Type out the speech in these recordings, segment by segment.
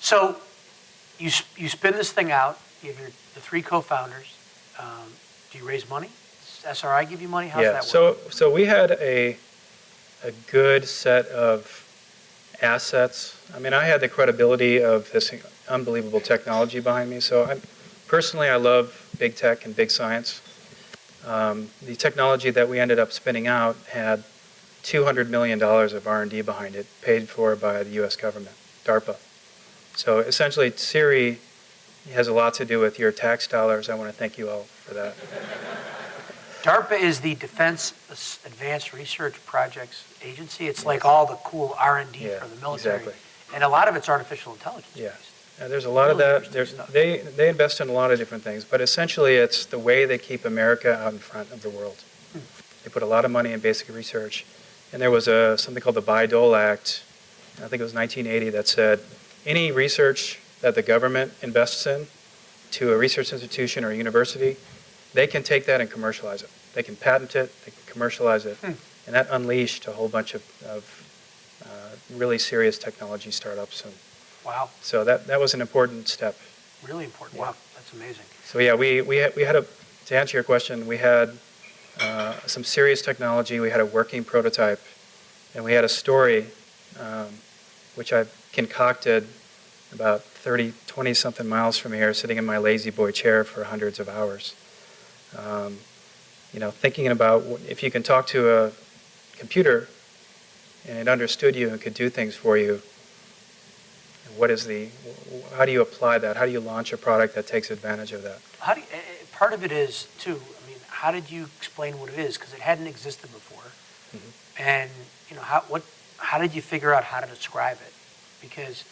So you spin this thing out. You have the three co-founders. Do you raise money? Does SRI give you money? How's that work? So we had a good set of assets. I mean, I had the credibility of this unbelievable technology behind me. So personally, I love big tech and big science. The technology that we ended up spinning out had $200 million of R&D behind it, paid for by the U.S. government, DARPA. So essentially, Siri has a lot to do with your tax dollars. I want to thank you all for that. DARPA is the Defense Advanced Research Projects Agency. It's like all the cool R&D for the military. Exactly. And a lot of it's artificial intelligence based. There's a lot of that. They invest in a lot of different things, but essentially it's the way they keep America out in front of the world. They put a lot of money in basic research. And there was something called the Bayh-Dole Act, I think it was 1980, that said any research that the government invests in to a research institution or a university, they can take that and commercialize it. They can patent it, they can commercialize it. And that unleashed a whole bunch of really serious technology startups. And wow. so that was an important step. Really important. Yeah. Wow, that's amazing. So yeah, we had to answer your question, we had some serious technology, we had a working prototype, and we had a story which I concocted about 20-something miles from here, sitting in my lazy boy chair for hundreds of hours. Thinking about if you can talk to a computer and it understood you and could do things for you, how do you apply that? How do you launch a product that takes advantage of that? Part of it is, too, I mean, how did you explain what it is? Because it hadn't existed before. And, how did you figure out how to describe it? Because,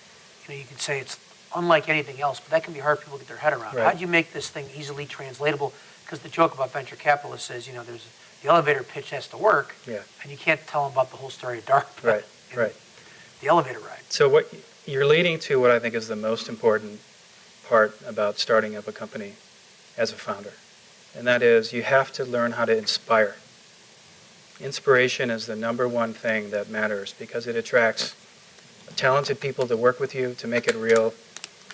you could say it's unlike anything else, but that can be hard for people to get their head around. Right. How did you make this thing easily translatable? Because the joke about venture capitalists is, there's the elevator pitch has to work, and you can't tell them about the whole story of DARPA. Right. The elevator ride. So what you're leading to, what I think is the most important part about starting up a company as a founder, and that is you have to learn how to inspire. Inspiration is the number one thing that matters because it attracts talented people to work with you, to make it real.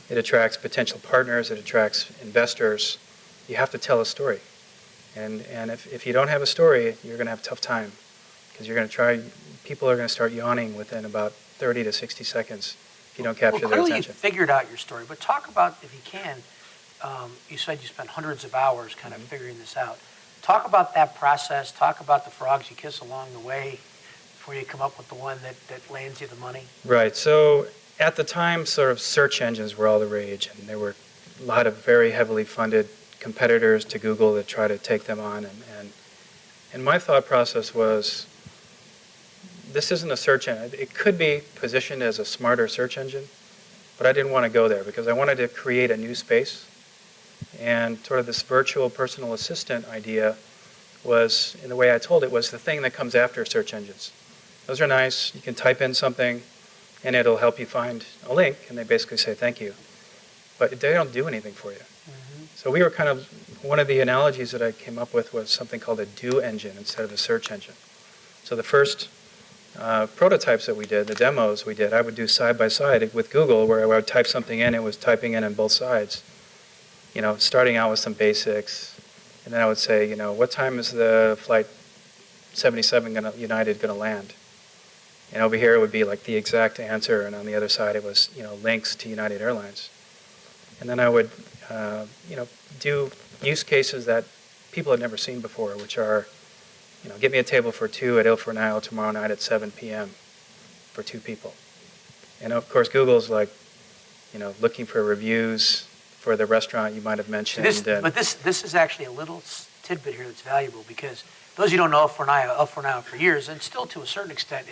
It attracts potential partners, it attracts investors. You have to tell a story. And if you don't have a story, you're going to have a tough time because people are going to start yawning within about 30 to 60 seconds if you don't capture their clearly attention. You figured out your story, but talk about, if you can, you said you spent hundreds of hours kind of figuring this out. Talk about that process. Talk about the frogs you kiss along the way before you come up with the one that lands you the money. Right. So at the time, sort of search engines were all the rage, and there were a lot of very heavily funded competitors to Google that try to take them on. And my thought process was, this isn't a search engine. It could be positioned as a smarter search engine, but I didn't want to go there because I wanted to create a new space. And sort of this virtual personal assistant idea was, in the way I told it, was the thing that comes after search engines. Those are nice. You can type in something, and it'll help you find a link, and they basically say thank you. But they don't do anything for you. So we were kind of, one of the analogies that I came up with was something called a do engine instead of a search engine. So the first prototypes that we did, the demos we did, I would do side by side with Google, where I would type something in, it was typing in on both sides. Starting out with some basics, and then I would say, what time is the flight 77 United going to land? And over here it would be like the exact answer, and on the other side it was, links to United Airlines. And then I would, do use cases that people had never seen before, which are, get me a table for two at Il Fornaio tomorrow night at 7 p.m. for two people. And of course Google's like, looking for reviews for the restaurant you might have mentioned. But this is actually a little tidbit here that's valuable because those of you who don't know Il Fornaio for years, and still to a certain extent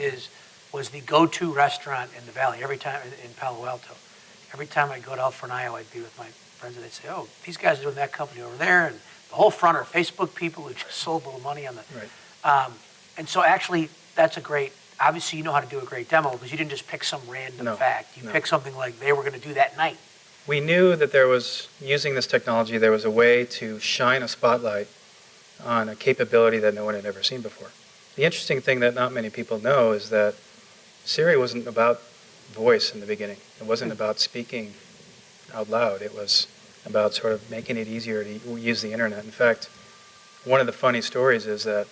was the go-to restaurant in the Valley every time in Palo Alto. Every time I'd go to Il Fornaio, I'd be with my friends and they'd say, oh, these guys are doing that company over there, and the whole front are Facebook people who just sold a little money on the... Right. And so actually, that's a great... Obviously, you know how to do a great demo because you didn't just pick some random fact. You picked something like they were going to do that night. We knew that there was, using this technology, there was a way to shine a spotlight on a capability that no one had ever seen before. The interesting thing that not many people know is that Siri wasn't about voice in the beginning. It wasn't about speaking out loud. It was about sort of making it easier to use the internet. In fact, one of the funny stories is that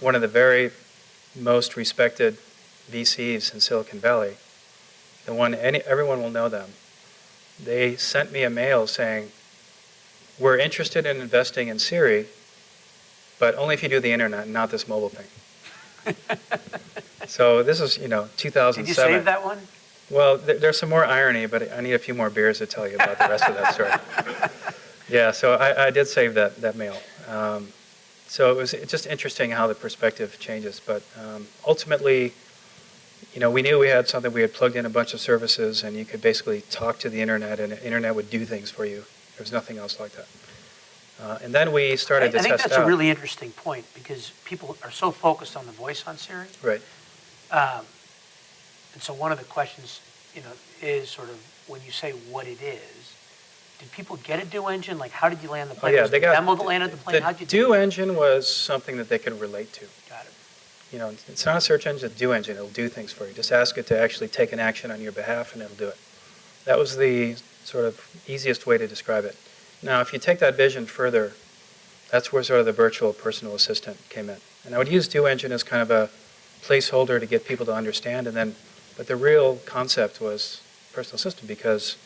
one of the very most respected VCs in Silicon Valley, the one everyone will know them, they sent me a mail saying, "We're interested in investing in Siri, but only if you do the internet, not this mobile thing." So this is, 2007. Did you save that one? Well, there's some more irony, but I need a few more beers to tell you about the rest of that story. Yeah, so I did save that mail. So it was just interesting how the perspective changes. But ultimately, we knew we had something. We had plugged in a bunch of services, and you could basically talk to the internet, and the internet would do things for you. There was nothing else like that. And then we started to test out. I think that's a really interesting point, because people are so focused on the voice on Siri. Right. And so one of the questions, is sort of when you say what it is, did people get a do engine? Like, how did you land the plane? Yeah, Was they the got demo that landed the plane? How'd you do? Do engine was something that they could relate to. Got it. It's not a search engine, it's a do engine. It'll do things for you. Just ask it to actually take an action on your behalf, and it'll do it. That was the sort of easiest way to describe it. Now, if you take that vision further, that's where sort of the virtual personal assistant came in. And I would use do engine as kind of a placeholder to get people to understand, but the real concept was personal assistant, because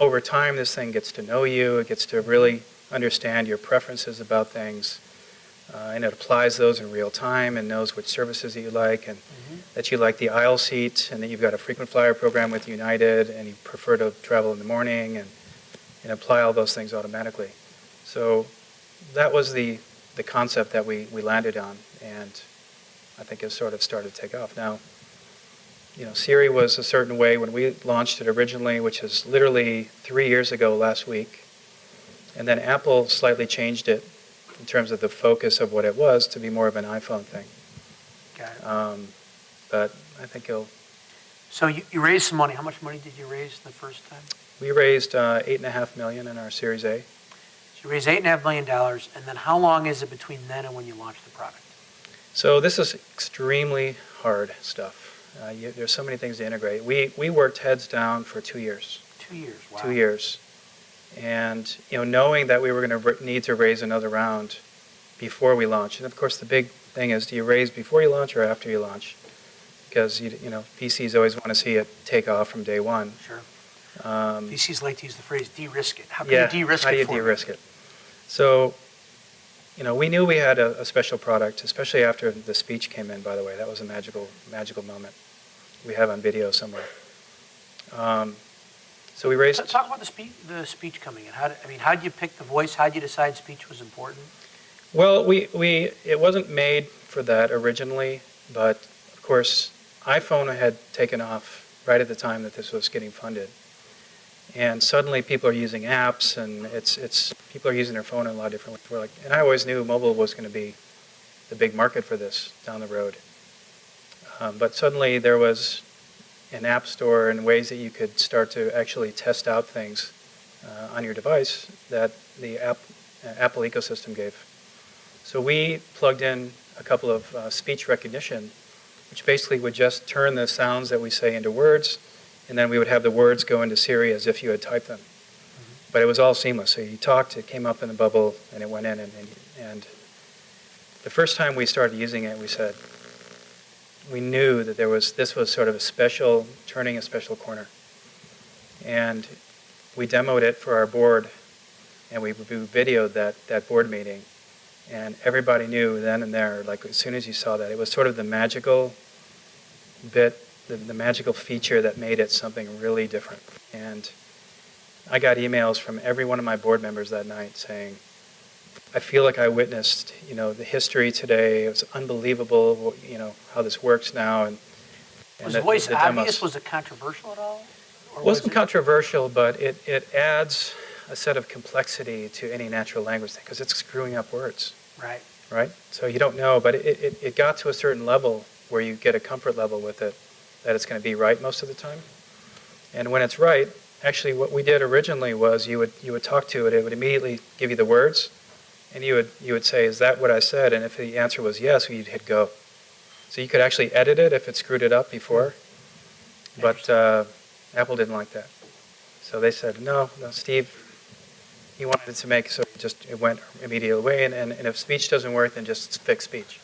over time this thing gets to know you, it gets to really understand your preferences about things, and it applies those in real time and knows which services that you like, and that you like the aisle seat, and that you've got a frequent flyer program with United, and you prefer to travel in the morning, and apply all those things automatically. So that was the concept that we landed on, and I think it sort of started to take off. Now, Siri was a certain way when we launched it originally, which is literally 3 years ago last week. And then Apple slightly changed it in terms of the focus of what it was to be more of an iPhone thing. Got it. But I think it'll... So you raised some money. How much money did you raise the first time? We raised $8.5 million in our Series A. So you raised $8.5 million, and then how long is it between then and when you launch the product? So this is extremely hard stuff. There's so many things to integrate. We worked heads down for 2 years. 2 years, wow. 2 years. And, knowing that we were going to need to raise another round before we launch. And of course, the big thing is, do you raise before you launch or after you launch? Because, VCs always want to see it take off from day one. Sure. VCs like to use the phrase de-risk it. How can you de-risk it for how do you de-risk it? So, we knew we had a special product, especially after the speech came in, by the way. That was a magical moment we have on video somewhere. So we raised... Talk about the speech coming in. How did you pick the voice? How did you decide speech was important? Well, it wasn't made for that originally, but of course, iPhone had taken off right at the time that this was getting funded. And suddenly people are using apps, and people are using their phone in a lot of different ways. And I always knew mobile was going to be the big market for this down the road. But suddenly there was an app store and ways that you could start to actually test out things on your device that the Apple ecosystem gave. So we plugged in a couple of speech recognition, which basically would just turn the sounds that we say into words, and then we would have the words go into Siri as if you had typed them. But it was all seamless. So you talked, it came up in the bubble, and it went in. And the first time we started using it, we knew that this was sort of turning a special corner. And we demoed it for our board, and we videoed that board meeting. And everybody knew then and there, as soon as you saw that, it was sort of the magical bit, the magical feature that made it something really different. And I got emails from every one of my board members that night saying, I feel like I witnessed, the history today. It was unbelievable, how this works now. And was voice obvious? Was it controversial at all? It wasn't controversial, but it adds a set of complexity to any natural language thing, because it's screwing up words. Right? So you don't know, but it got to a certain level where you get a comfort level with it, that it's going to be right most of the time. And when it's right, actually what we did originally was you would talk to it, it would immediately give you the words, and you would say, is that what I said? And if the answer was yes, you'd hit go. So you could actually edit it if it screwed it up before. But Apple didn't like that. So they said, no, Steve, he wanted to make so it went immediately away, and if speech doesn't work, then just fix speech.